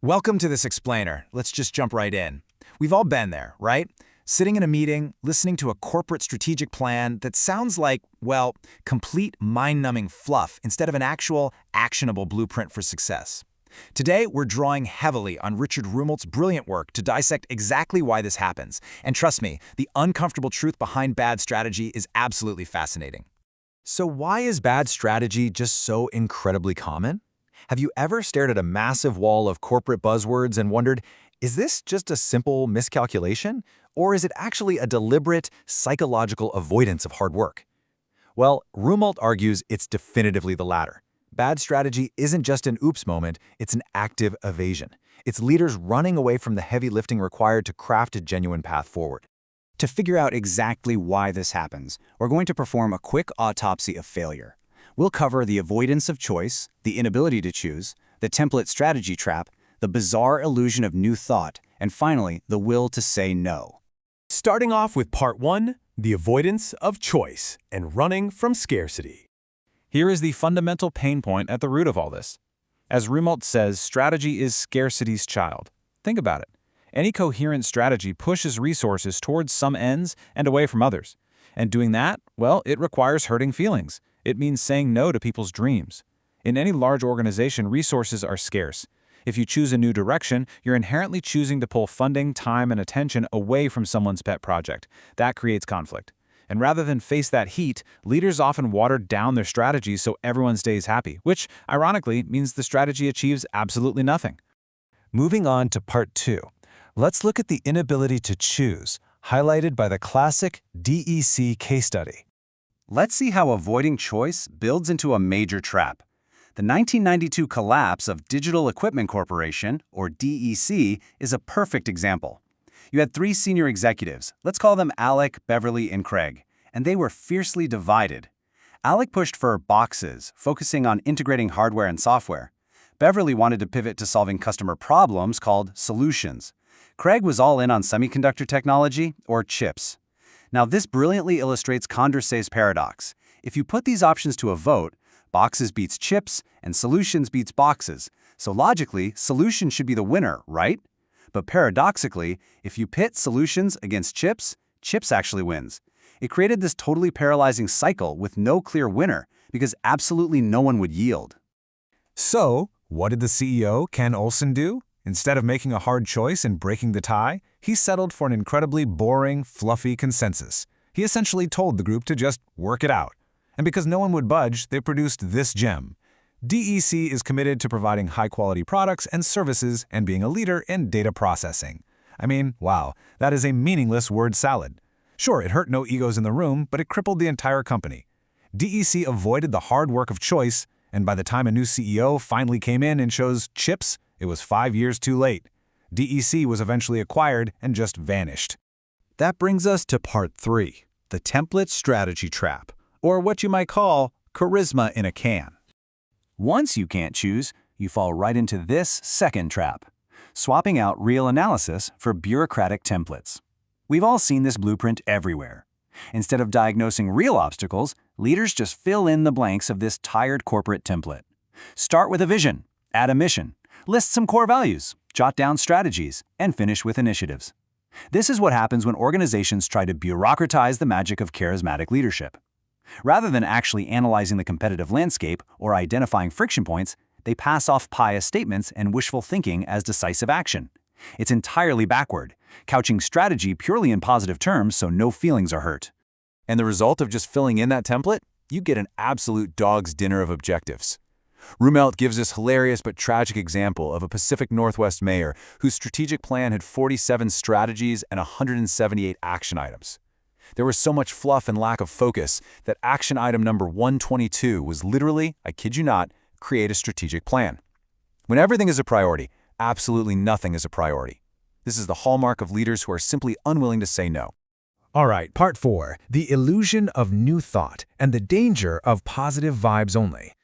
Welcome to this explainer. Let's just jump right in. We've all been there, right? Sitting in a meeting, listening to a corporate strategic plan that sounds like, well, complete mind-numbing fluff instead of an actual, actionable blueprint for success. Today, we're drawing heavily on Richard Rumelt's brilliant work to dissect exactly why this happens. And trust me, the uncomfortable truth behind bad strategy is absolutely fascinating. So why is bad strategy just so incredibly common? Have you ever stared at a massive wall of corporate buzzwords and wondered, is this just a simple miscalculation? Or is it actually a deliberate, psychological avoidance of hard work? Well, Rumelt argues it's definitively the latter. Bad strategy isn't just an oops moment, it's an active evasion. It's leaders running away from the heavy lifting required to craft a genuine path forward. To figure out exactly why this happens, we're going to perform a quick autopsy of failure. We'll cover the avoidance of choice, the inability to choose, the template strategy trap, the bizarre illusion of new thought, and finally, the will to say no. Starting off with Part 1, the avoidance of choice and running from scarcity. Here is the fundamental pain point at the root of all this. As Rumelt says, strategy is scarcity's child. Think about it. Any coherent strategy pushes resources towards some ends and away from others. And doing that, well, it requires hurting feelings. It means saying no to people's dreams. In any large organization, resources are scarce. If you choose a new direction, you're inherently choosing to pull funding, time, and attention away from someone's pet project. That creates conflict. And rather than face that heat, leaders often water down their strategies so everyone stays happy, which, ironically, means the strategy achieves absolutely nothing. Moving on to Part 2, let's look at the inability to choose, highlighted by the classic DEC case study. Let's see how avoiding choice builds into a major trap. The 1992 collapse of Digital Equipment Corporation, or DEC, is a perfect example. You had three senior executives, let's call them Alec, Beverly, and Craig, and they were fiercely divided. Alec pushed for boxes, focusing on integrating hardware and software. Beverly wanted to pivot to solving customer problems called solutions. Craig was all in on semiconductor technology, or chips. Now, this brilliantly illustrates Condorcet's paradox. If you put these options to a vote, boxes beats chips and solutions beats boxes. So logically, solutions should be the winner, right? But paradoxically, if you pit solutions against chips, chips actually wins. It created this totally paralyzing cycle with no clear winner because absolutely no one would yield. So, what did the CEO, Ken Olsen, do? Instead of making a hard choice and breaking the tie, he settled for an incredibly boring, fluffy consensus. He essentially told the group to just work it out. And because no one would budge, they produced this gem. DEC is committed to providing high-quality products and services and being a leader in data processing. I mean, wow, that is a meaningless word salad. Sure, it hurt no egos in the room, but it crippled the entire company. DEC avoided the hard work of choice, and by the time a new CEO finally came in and chose chips, it was 5 years too late. DEC was eventually acquired and just vanished. That brings us to Part 3, the template strategy trap, or what you might call charisma in a can. Once you can't choose, you fall right into this second trap, swapping out real analysis for bureaucratic templates. We've all seen this blueprint everywhere. Instead of diagnosing real obstacles, leaders just fill in the blanks of this tired corporate template. Start with a vision, add a mission, list some core values, jot down strategies, and finish with initiatives. This is what happens when organizations try to bureaucratize the magic of charismatic leadership. Rather than actually analyzing the competitive landscape or identifying friction points, they pass off pious statements and wishful thinking as decisive action. It's entirely backward, couching strategy purely in positive terms so no feelings are hurt. And the result of just filling in that template? You get an absolute dog's dinner of objectives. Rumelt gives this hilarious but tragic example of a Pacific Northwest mayor whose strategic plan had 47 strategies and 178 action items. There was so much fluff and lack of focus that action item number 122 was literally, I kid you not, create a strategic plan. When everything is a priority, absolutely nothing is a priority. This is the hallmark of leaders who are simply unwilling to say no. All right, Part 4, the illusion of new thought and the danger of positive vibes only.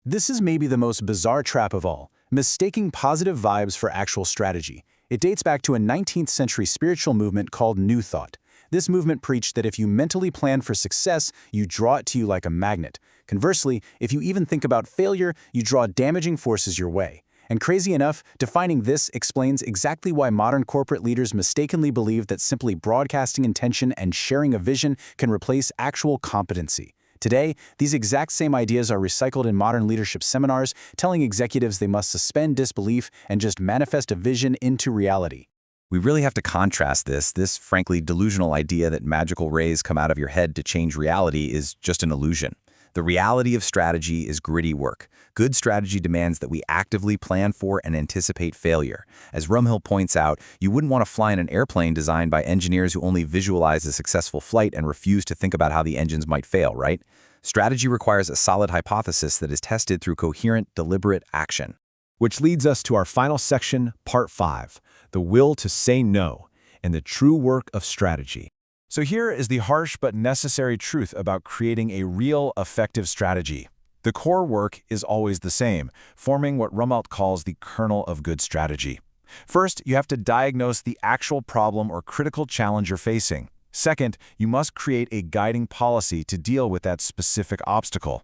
This is maybe the most bizarre trap of all, mistaking positive vibes for actual strategy. It dates back to a 19th century spiritual movement called New Thought. This movement preached that if you mentally plan for success, you draw it to you like a magnet. Conversely, if you even think about failure, you draw damaging forces your way. And crazy enough, defining this explains exactly why modern corporate leaders mistakenly believe that simply broadcasting intention and sharing a vision can replace actual competency. Today, these exact same ideas are recycled in modern leadership seminars, telling executives they must suspend disbelief and just manifest a vision into reality. We really have to contrast this frankly delusional idea that magical rays come out of your head to change reality is just an illusion. The reality of strategy is gritty work. Good strategy demands that we actively plan for and anticipate failure. As Rumelt points out, you wouldn't want to fly in an airplane designed by engineers who only visualize a successful flight and refuse to think about how the engines might fail, right? Strategy requires a solid hypothesis that is tested through coherent, deliberate action. Which leads us to our final section, Part 5, the will to say no and the true work of strategy. So here is the harsh but necessary truth about creating a real, effective strategy. The core work is always the same, forming what Rumelt calls the kernel of good strategy. First, you have to diagnose the actual problem or critical challenge you're facing. Second, you must create a guiding policy to deal with that specific obstacle.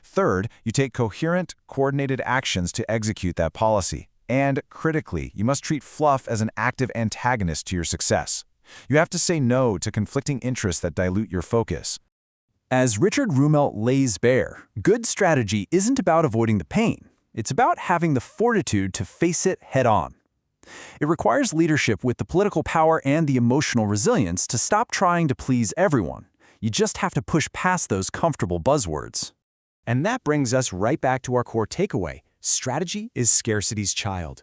Third, you take coherent, coordinated actions to execute that policy. And, critically, you must treat fluff as an active antagonist to your success. You have to say no to conflicting interests that dilute your focus. As Richard Rumelt lays bare, good strategy isn't about avoiding the pain. It's about having the fortitude to face it head-on. It requires leadership with the political power and the emotional resilience to stop trying to please everyone. You just have to push past those comfortable buzzwords. And that brings us right back to our core takeaway. Strategy is scarcity's child.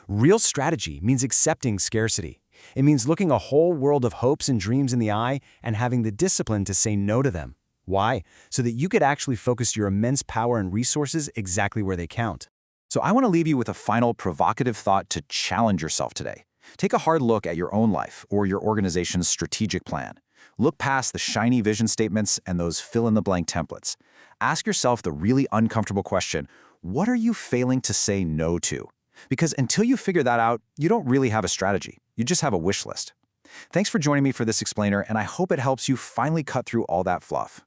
Real strategy means accepting scarcity. It means looking a whole world of hopes and dreams in the eye and having the discipline to say no to them. Why? So that you could actually focus your immense power and resources exactly where they count. So I want to leave you with a final provocative thought to challenge yourself today. Take a hard look at your own life or your organization's strategic plan. Look past the shiny vision statements and those fill-in-the-blank templates. Ask yourself the really uncomfortable question, what are you failing to say no to? Because until you figure that out, you don't really have a strategy. You just have a wish list. Thanks for joining me for this explainer, and I hope it helps you finally cut through all that fluff.